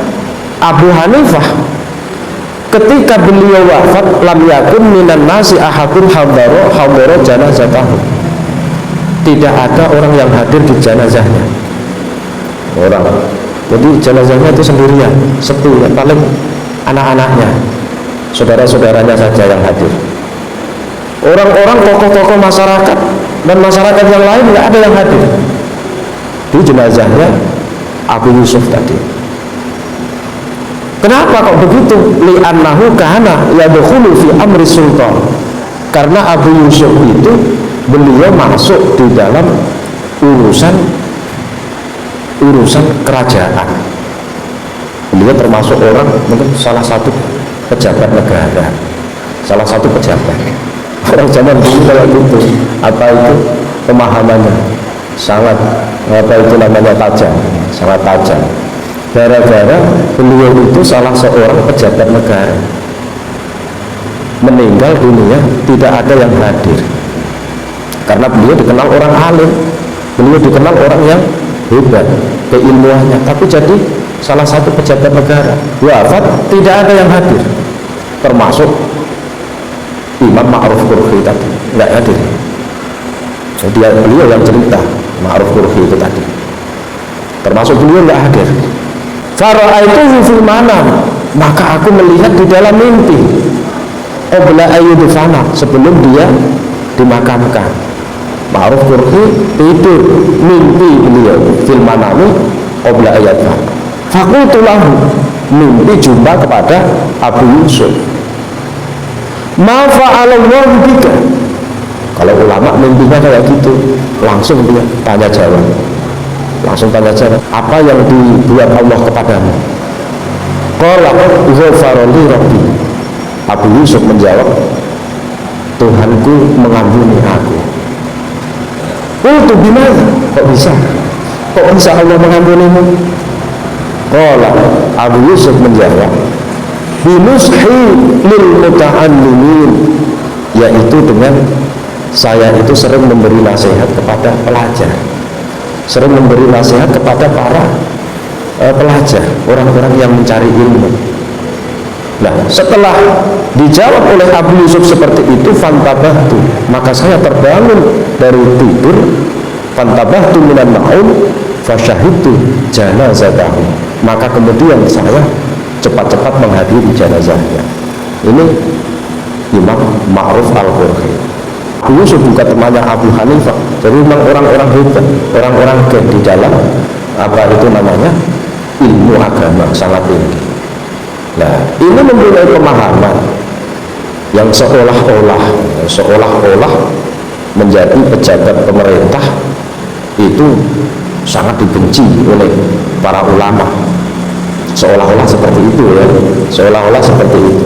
Abu Hanifah. Ketika beliau wafat, lam yakun minan nasi ahadun hadaro janazatahu. Tidak ada orang yang hadir di jenazahnya. Jadi jenazahnya itu sendirian, sepi, paling anak-anaknya, saudara-saudaranya saja yang hadir. Orang-orang, tokoh-tokoh masyarakat dan masyarakat yang lain nggak ada yang hadir di jenazahnya Abu Yusuf tadi. Kenapa kok begitu? Li'annahu kana yadkhulu fi amri sultan. Karena Abu Yusuf itu beliau masuk di dalam urusan kerajaan. Beliau termasuk orang, mungkin salah satu pejabat negara, salah satu pejabat. Orang zaman dulu kalau gitu, apa itu pemahamannya sangat, apa itu namanya, tajam, sangat tajam. Gara-gara beliau itu salah seorang pejabat negara, meninggal dunia, tidak ada yang hadir. Karena beliau dikenal orang alim, beliau dikenal orang yang hebat keilmuannya, tapi jadi salah satu pejabat negara wafat, tidak ada yang hadir, termasuk Imam Ma'ruf Qurhi tadi, nggak hadir. Jadi beliau yang cerita Ma'ruf Qurhi itu tadi, termasuk beliau nggak hadir. Fara'aituhu fil manam, maka aku melihat di dalam mimpi. Qabla ayyudfana, sebelum dia dimakamkan. Ma'ruf Qurhi tidur mimpi beliau fil manami qabla ayyudfana. Faqultu lahu, mimpi jumpa kepada Abu Yusuf. Ma fa'alallahu bika. Kalau ulama mimpinya kayak gitu, langsung dia tanya jawab. Langsung tanya jawab, apa yang dibuat Allah kepadamu? Qala ghafara li rabbi. Abu Yusuf menjawab, Tuhanku mengampuni aku. Qultu bimana? Kok bisa? Kok bisa Allah mengampunimu? Qala Abu Yusuf menjawab, binushi lil muta'allimin, yaitu dengan saya itu sering memberi nasihat kepada pelajar, sering memberi nasihat kepada para pelajar, orang-orang yang mencari ilmu. Nah, setelah dijawab oleh Abu Yusuf seperti itu, fantabahtu, maka saya terbangun dari tidur, fantabahtu minan naum, fasyahidtu janazatahu, maka kemudian saya cepat-cepat menghadiri jenazahnya. Ini Imam Ma'ruf Al-Qurhi. Abu Yusuf juga temannya Abu Hanifah. Jadi memang orang-orang hebat, orang-orang di dalam apa itu namanya ilmu agama sangat tinggi. Nah, ini mempunyai pemahaman yang seolah-olah menjadi pejabat pemerintah itu sangat dibenci oleh para ulama. Seolah-olah seperti itu ya, seolah-olah seperti itu.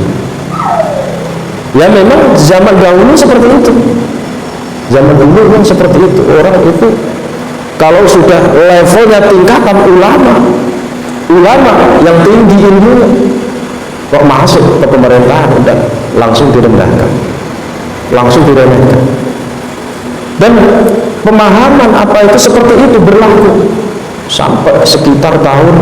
Ya memang zaman dahulu seperti itu. Zaman dulu memang seperti itu. Orang itu kalau sudah levelnya tingkatan ulama yang tinggi ilmunya, kok masuk ke pemerintahan udah langsung direndahkan, langsung diremehkan. Dan pemahaman apa itu seperti itu berlaku sampai sekitar tahun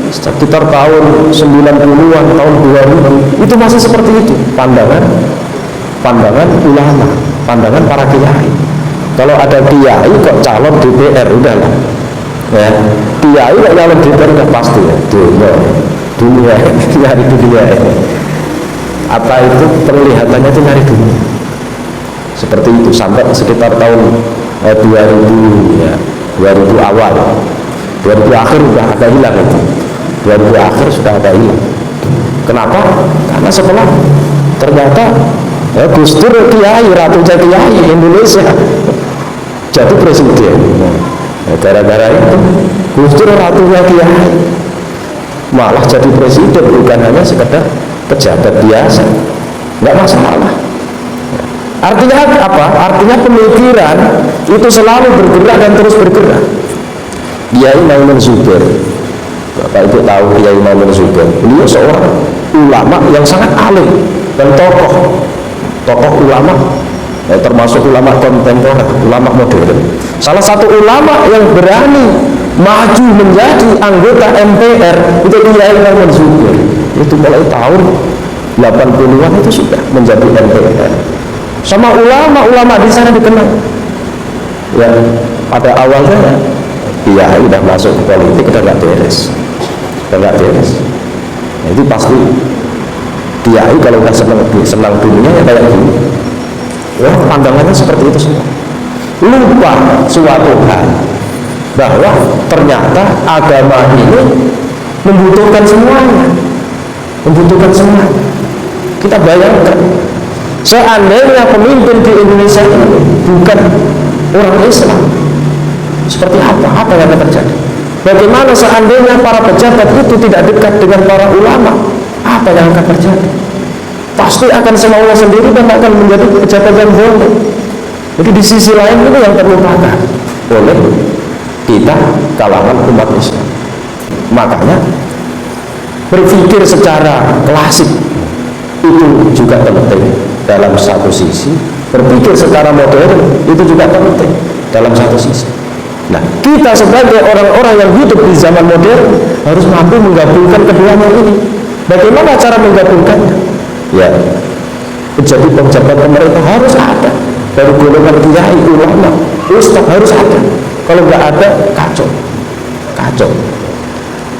90-an, tahun 2000 itu masih seperti itu pandangan ulama, pandangan para kiai. Kalau ada kiai kok calon DPR udahlah ya, kiai kok calon DPR udah pasti ya, dunia nyari dunia. Apa itu penglihatannya itu nyari dunia seperti itu sampai sekitar tahun 2000 ya, 2000 awal, 2000 akhir sudah ada hilang itu. 2000 akhir sudah ada hilang. Kenapa? Karena setelah ternyata Gus Dur kiai, ratunya kiai Indonesia jadi presiden. Gara-gara itu Gus Dur ratunya kiai malah jadi presiden, bukan hanya sekedar pejabat biasa, nggak masalah. Artinya apa? Artinya pemikiran itu selalu bergerak dan terus bergerak. Kiai Maimun Zubair, Bapak Ibu tahu Kiai Maimun Zubair, beliau seorang ulama yang sangat alim dan tokoh ulama, termasuk ulama kontemporer, ulama modern. Salah satu ulama yang berani maju menjadi anggota MPR itu Kiai Maimun Zubair. Itu mulai tahun 80-an itu sudah menjadi MPR. Sama ulama di sana dikenal. Ya, pada awalnya Kiai udah masuk ke politik udah nggak beres. Nah, itu pasti Kiai kalau udah senang dunia ya kayak gini. Wah, pandangannya seperti itu semua. Lupa suatu hal bahwa ternyata agama ini membutuhkan semuanya. Kita bayangkan, seandainya pemimpin di Indonesia ini bukan orang Islam, seperti apa yang akan terjadi? Bagaimana seandainya para pejabat itu tidak dekat dengan para ulama? Apa yang akan terjadi? Pasti akan semaunya sendiri dan akan menjadi pejabat yang zalim. Jadi di sisi lain itu yang terlupakan oleh kita kalangan umat Islam. Makanya berpikir secara klasik itu juga penting dalam satu sisi, berpikir secara modern itu juga penting dalam satu sisi. Nah, kita sebagai orang-orang yang hidup di zaman modern harus mampu menggabungkan keduanya ini. Bagaimana cara menggabungkannya? Ya, menjadi pejabat pemerintah harus ada, dari golongan kiai, ulama, ustaz harus ada. Kalau nggak ada, kacau.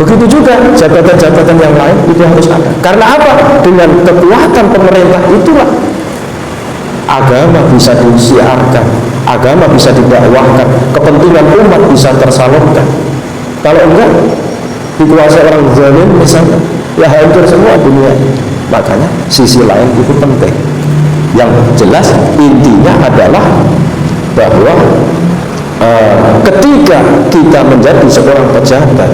Begitu juga jabatan-jabatan yang lain itu harus ada. Karena apa? Dengan kekuatan pemerintah itulah agama bisa disiarkan, agama bisa didakwahkan, kepentingan umat bisa tersalurkan. Kalau enggak, dikuasai orang zalim misalnya, ya hancur semua dunia. Makanya sisi lain itu penting. Yang jelas intinya adalah bahwa ketika kita menjadi seorang pejabat,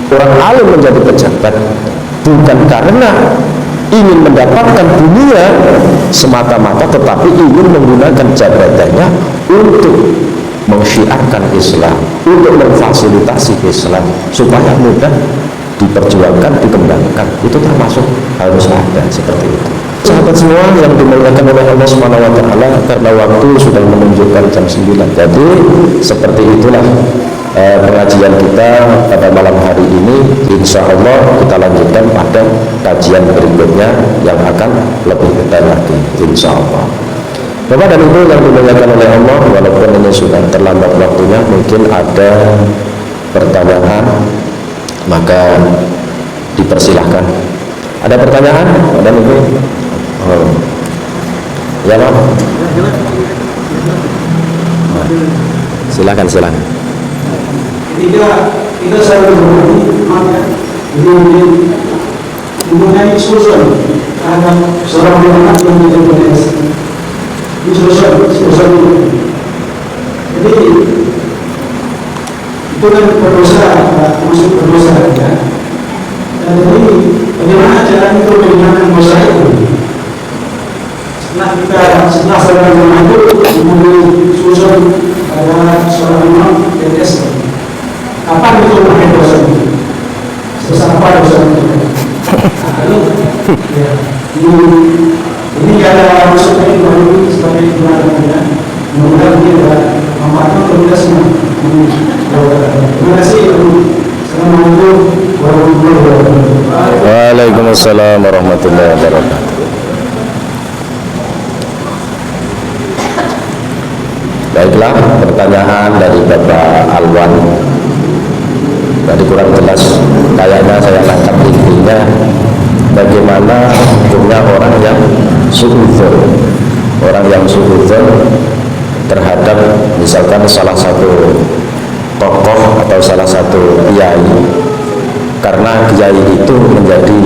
orang alim menjadi pejabat, bukan karena ingin mendapatkan dunia semata-mata, tetapi ingin menggunakan jabatannya untuk mensyiarkan Islam, untuk memfasilitasi Islam supaya mudah diperjuangkan, dikembangkan. Itu termasuk harus ada seperti itu. Sahabat semua yang dimuliakan oleh Allah Subhanahu wa taala, karena waktu sudah menunjukkan jam 9. Jadi seperti itulah pengajian kita pada malam hari ini. Insya Allah kita lanjutkan pada kajian berikutnya yang akan lebih detail lagi, insya Allah. Bapak dan Ibu yang dimuliakan oleh Allah, walaupun ini sudah terlambat waktunya, mungkin ada pertanyaan, maka dipersilahkan. Ada pertanyaan? Ada Ibu? Oh. Ya Pak? Silakan. Kita selalu berhubungan mengenai solusi terhadap seorang anak yang menjadi PNS. Ini solusi ini. Jadi itu kan berdosa, masuk berdosa, ya. Dan jadi bagaimana cara itu menghilangkan dosa itu? Setelah seorang yang itu kemudian solusi pada seorang imam PNS. Kapan itu memakai dosa itu? Sebesar apa dosa itu? Ini ada maksudnya itu sebagai gimana? Mudah-mudahan ini ada manfaatnya untuk kita semua. Terima kasih. Assalamualaikum warahmatullahi wabarakatuh. Waalaikumsalam warahmatullahi wabarakatuh. Baiklah, pertanyaan dari Bapak Alwan. Tadi kurang jelas, kayaknya saya tangkap intinya bagaimana hukumnya orang yang suudzon, terhadap misalkan salah satu tokoh atau salah satu kiai, karena kiai itu menjadi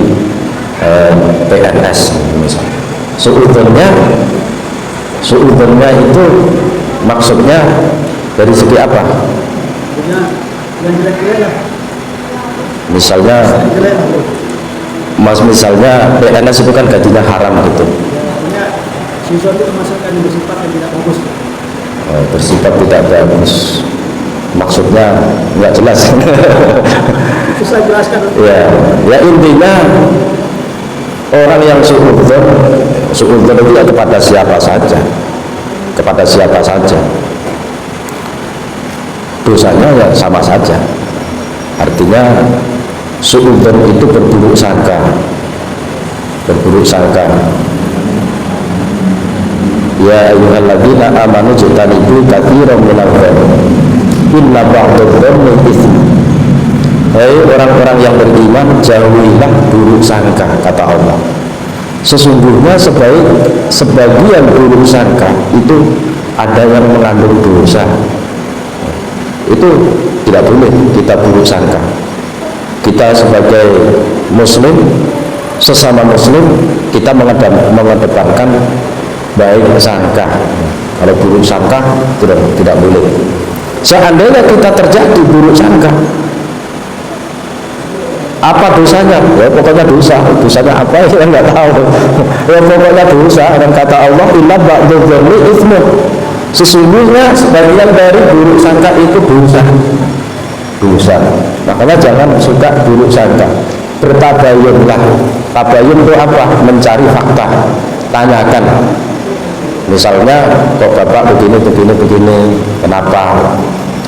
PNS misalnya. Suudzonnya itu maksudnya dari segi apa? Misalnya PNS itu kan gajinya haram gitu. Sesuatu termasuk yang bersifat yang tidak bagus. Bersifat tidak bagus. Maksudnya nggak jelas. Bisa jelaskan. Ya intinya orang yang suudzon itu ya kepada siapa saja. Dosanya ya sama saja. Artinya suudzon itu berburuk sangka. Ya ayyuhalladzina amanu jtanibu katsiran minadh dhanni inna ba'dadh dhanni itsm. Hai orang-orang yang beriman, jauhilah buruk sangka, kata Allah. Sesungguhnya sebagian buruk sangka itu ada yang mengandung dosa. Itu tidak boleh kita buruk sangka. Kita sebagai muslim, sesama muslim, kita mengedepankan baik sangka. Kalau buruk sangka tidak boleh. Seandainya kita terjadi buruk sangka, apa dosanya? Ya pokoknya dosanya apa ya nggak tahu. Ya pokoknya dosa. Dan kata Allah, inna ba'dadh dhanni itsmun. Sesungguhnya sebagian dari buruk sangka itu dosa. Makanya jangan suka buruk sangka. Bertabayunlah. Tabayun itu apa? Mencari fakta. Tanyakan. Misalnya, kok bapak begini, kenapa?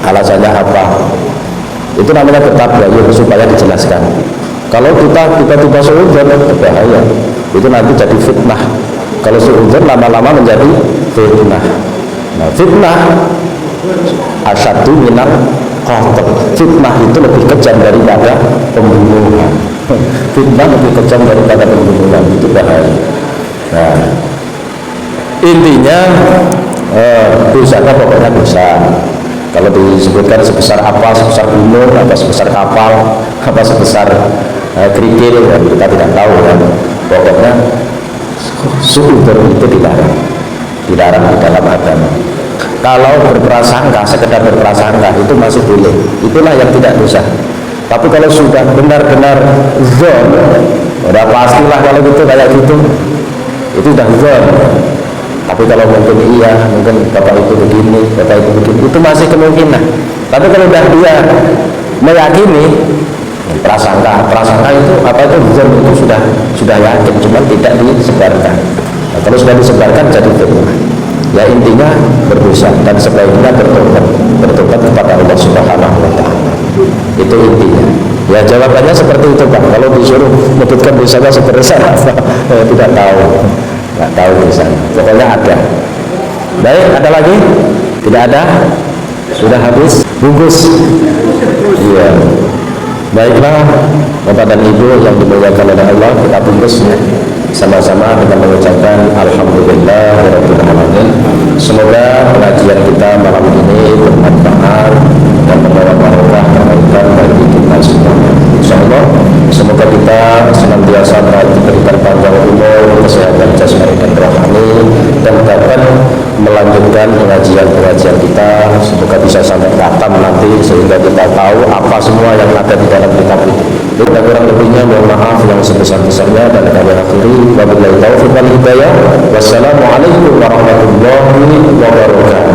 Alasannya apa? Itu namanya bertabayun, supaya dijelaskan. Kalau kita tiba-tiba suudzon, berbahaya. Itu nanti jadi fitnah. Kalau suudzon lama-lama menjadi fitnah. Nah, fitnah asyaddu minal kotor. Fitnah itu lebih kejam daripada pembunuhan. Fitnah lebih kejam daripada pembunuhan, itu bahaya. Nah, intinya dosanya pokoknya dosa. Kalau disebutkan sebesar apa, sebesar gunung, apa sebesar kapal, apa sebesar kerikil, ya, kita tidak tahu kan. Pokoknya suudzon itu dilarang di dalam agama. Kalau berprasangka, sekedar berprasangka itu masih boleh, itulah yang tidak dosa. Tapi kalau sudah benar-benar zon, udah pastilah kalau gitu kayak gitu, itu sudah zon. Tapi kalau mungkin iya, mungkin bapak itu begini, bapak itu begini, itu masih kemungkinan. Tapi kalau sudah dia meyakini, prasangka itu apa itu zon, itu sudah yakin, cuma tidak disebarkan. Nah, kalau sudah disebarkan jadi fitnah. Ya intinya berdosa dan sebaiknya bertobat kepada Allah Subhanahu wa Ta'ala. Itu intinya. Ya jawabannya seperti itu Pak. Kalau disuruh menyebutkan dosanya sebesar apa, tidak tahu. Nggak tahu dosanya. Pokoknya ada. Baik, ada lagi? Tidak ada? Sudah habis? Bungkus. Iya. Baiklah, Bapak dan Ibu yang dimuliakan oleh Allah, kita bungkus ya, sama-sama dengan mengucapkan Alhamdulillahirabbil alamin. Semoga pengajian kita malam ini bermanfaat dan membawa barokah kebaikan bagi kita semuanya. Insyaallah, semoga kita senantiasa diberikan panjang umur, kesehatan jasmani dan rohani, dan dapat melanjutkan pengajian kita. Semoga bisa sampai khatam nanti sehingga kita tahu apa semua yang ada di dalam kitab itu. Dan kurang lebihnya mohon maaf yang sebesar-besarnya, dan kami akhiri wabillahi taufiq wal hidayah. Wassalamualaikum warahmatullahi wabarakatuh.